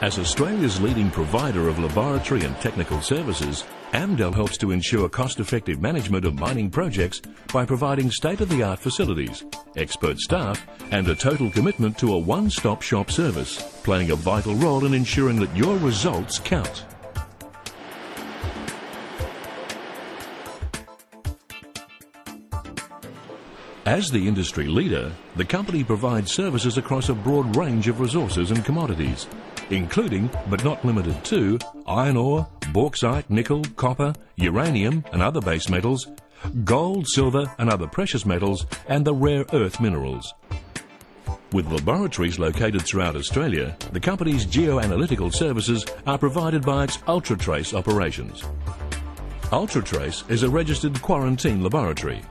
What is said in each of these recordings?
As Australia's leading provider of laboratory and technical services, Amdel helps to ensure cost-effective management of mining projects by providing state-of-the-art facilities, expert staff, and a total commitment to a one-stop shop service, playing a vital role in ensuring that your results count. As the industry leader, the company provides services across a broad range of resources and commodities, including, but not limited to, iron ore, bauxite, nickel, copper, uranium and other base metals, gold, silver and other precious metals, and the rare earth minerals. With laboratories located throughout Australia, the company's geoanalytical services are provided by its UltraTrace operations. UltraTrace is a registered quarantine laboratory.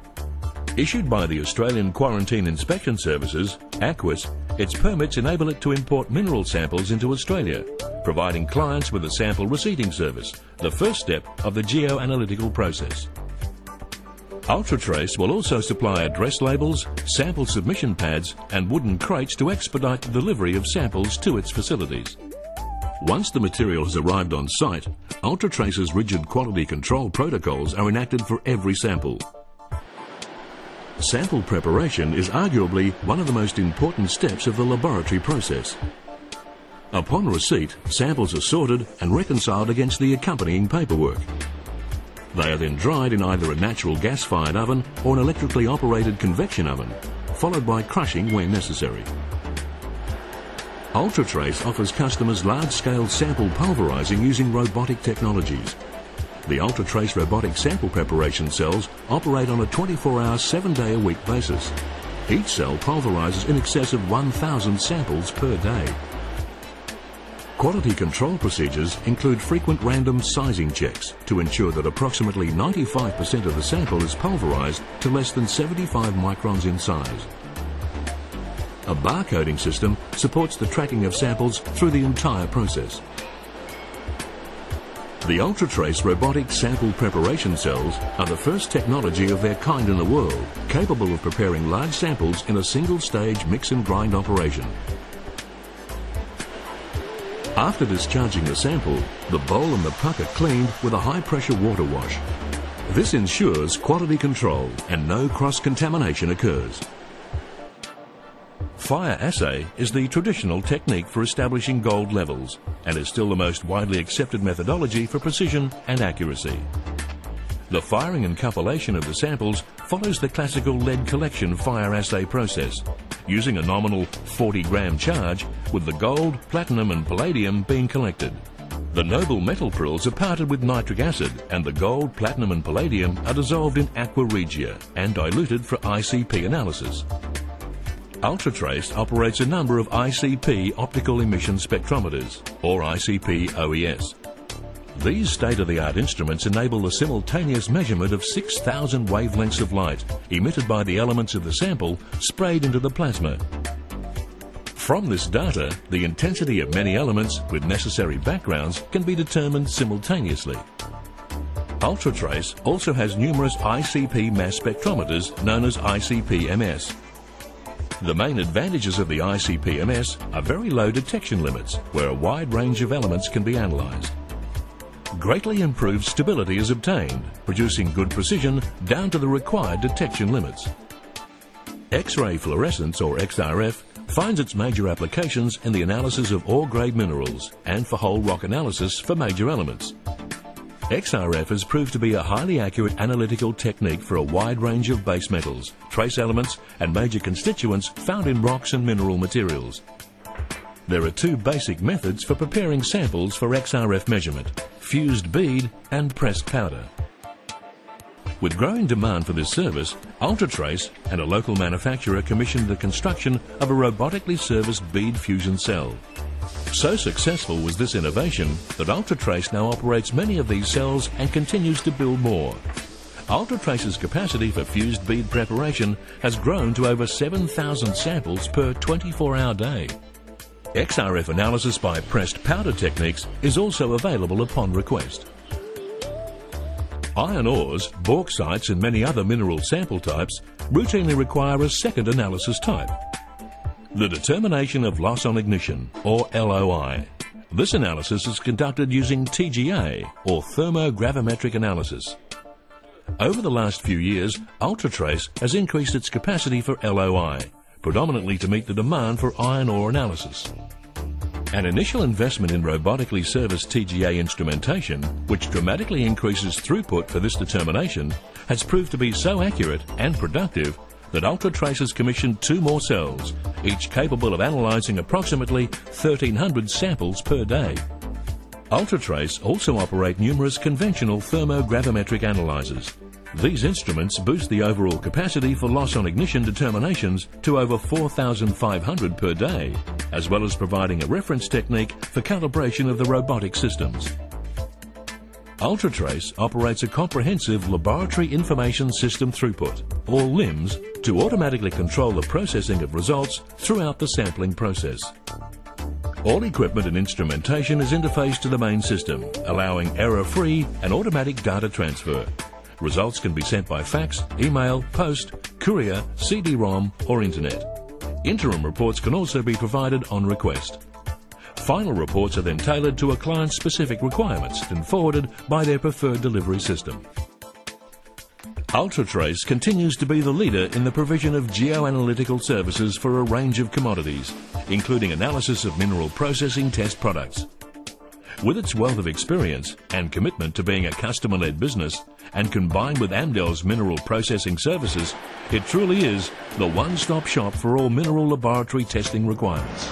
Issued by the Australian Quarantine Inspection Services, AQUIS, its permits enable it to import mineral samples into Australia, providing clients with a sample receipting service, the first step of the geoanalytical process. UltraTrace will also supply address labels, sample submission pads and wooden crates to expedite the delivery of samples to its facilities. Once the material has arrived on site, UltraTrace's rigid quality control protocols are enacted for every sample. Sample preparation is arguably one of the most important steps of the laboratory process. Upon receipt, samples are sorted and reconciled against the accompanying paperwork. They are then dried in either a natural gas-fired oven or an electrically operated convection oven, followed by crushing when necessary. UltraTrace offers customers large-scale sample pulverizing using robotic technologies. The UltraTrace robotic sample preparation cells operate on a 24-hour, 7-day-a-week basis. Each cell pulverizes in excess of 1,000 samples per day. Quality control procedures include frequent random sizing checks to ensure that approximately 95% of the sample is pulverized to less than 75 microns in size. A barcoding system supports the tracking of samples through the entire process. The UltraTrace robotic sample preparation cells are the first technology of their kind in the world, capable of preparing large samples in a single-stage mix and grind operation. After discharging the sample, the bowl and the puck are cleaned with a high-pressure water wash. This ensures quality control and no cross-contamination occurs. Fire assay is the traditional technique for establishing gold levels and is still the most widely accepted methodology for precision and accuracy. The firing and cupellation of the samples follows the classical lead collection fire assay process, using a nominal 40-gram charge with the gold, platinum and palladium being collected. The noble metal prills are parted with nitric acid and the gold, platinum and palladium are dissolved in aqua regia and diluted for ICP analysis. UltraTrace operates a number of ICP optical emission spectrometers, or ICP OES. These state-of-the-art instruments enable the simultaneous measurement of 6,000 wavelengths of light emitted by the elements of the sample sprayed into the plasma. From this data, the intensity of many elements with necessary backgrounds can be determined simultaneously. UltraTrace also has numerous ICP mass spectrometers known as ICP-MS. The main advantages of the ICP-MS are very low detection limits, where a wide range of elements can be analysed. Greatly improved stability is obtained, producing good precision down to the required detection limits. X-ray fluorescence, or XRF, finds its major applications in the analysis of ore-grade minerals and for whole rock analysis for major elements. XRF has proved to be a highly accurate analytical technique for a wide range of base metals, trace elements and major constituents found in rocks and mineral materials. There are two basic methods for preparing samples for XRF measurement: fused bead and pressed powder. With growing demand for this service, UltraTrace and a local manufacturer commissioned the construction of a robotically serviced bead fusion cell. So successful was this innovation that UltraTrace now operates many of these cells and continues to build more. UltraTrace's capacity for fused bead preparation has grown to over 7,000 samples per 24-hour day. XRF analysis by pressed powder techniques is also available upon request. Iron ores, bauxites and many other mineral sample types routinely require a second analysis type: the determination of loss on ignition, or LOI. This analysis is conducted using TGA, or thermogravimetric analysis. Over the last few years, Ultratrace has increased its capacity for LOI, predominantly to meet the demand for iron ore analysis. An initial investment in robotically serviced TGA instrumentation, which dramatically increases throughput for this determination, has proved to be so accurate and productive that Ultratrace has commissioned 2 more cells, each capable of analysing approximately 1,300 samples per day. Ultratrace also operate numerous conventional thermogravimetric analyzers. These instruments boost the overall capacity for loss on ignition determinations to over 4,500 per day, as well as providing a reference technique for calibration of the robotic systems. Ultratrace operates a comprehensive Laboratory Information System Throughput, or LIMS, to automatically control the processing of results throughout the sampling process. All equipment and instrumentation is interfaced to the main system, allowing error-free and automatic data transfer. Results can be sent by fax, email, post, courier, CD-ROM or internet. Interim reports can also be provided on request. Final reports are then tailored to a client's specific requirements and forwarded by their preferred delivery system. Ultratrace continues to be the leader in the provision of geoanalytical services for a range of commodities, including analysis of mineral processing test products. With its wealth of experience and commitment to being a customer-led business, and combined with Amdel's mineral processing services, it truly is the one-stop shop for all mineral laboratory testing requirements.